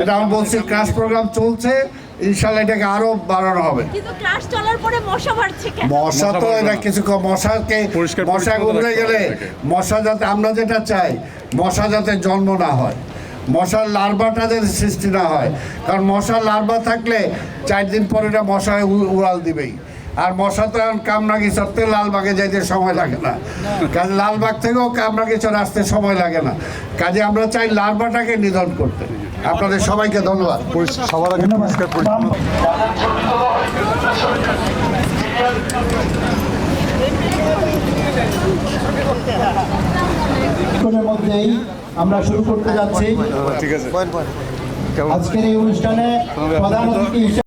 যেটা আমি বলছি ক্লাস প্রোগ্রাম চলছে, ইনশাল্লাহ এটাকে আরো বাড়ানো হবে। কিন্তু ক্লাস চলার পরে মশা বাড়ছে কেন? মশা তো এটা কিছু মশাকে মশা উড়ে গেলে মশা যাতে, আমরা যেটা চাই মশা যাতে জন্ম না হয়, মশার লার্ভাটা যাতে সৃষ্টি না হয়, কারণ মশার লার্ভা থাকলে 4 দিন পরে এটা মশায় উড়াল দিবেই। আর মশা তো এখন কামরাঙ্গি চড়তে লালবাগে যাইতে সময় লাগে না, কাজে লালবাগ থেকেও কামরাঙ্গি চড়ে আসতে সময় লাগে না, কাজে আমরা চাই লার্ভাটাকে নিধন করতে। আপনাদের সবাইকে ধন্যবাদ। সবার আগে পরিষ্কার পরিচ্ছন্ন মধ্যেই আমরা শুরু করতে যাচ্ছি ঠিক আছে। আজকের এই অনুষ্ঠানে প্রধান অতিথি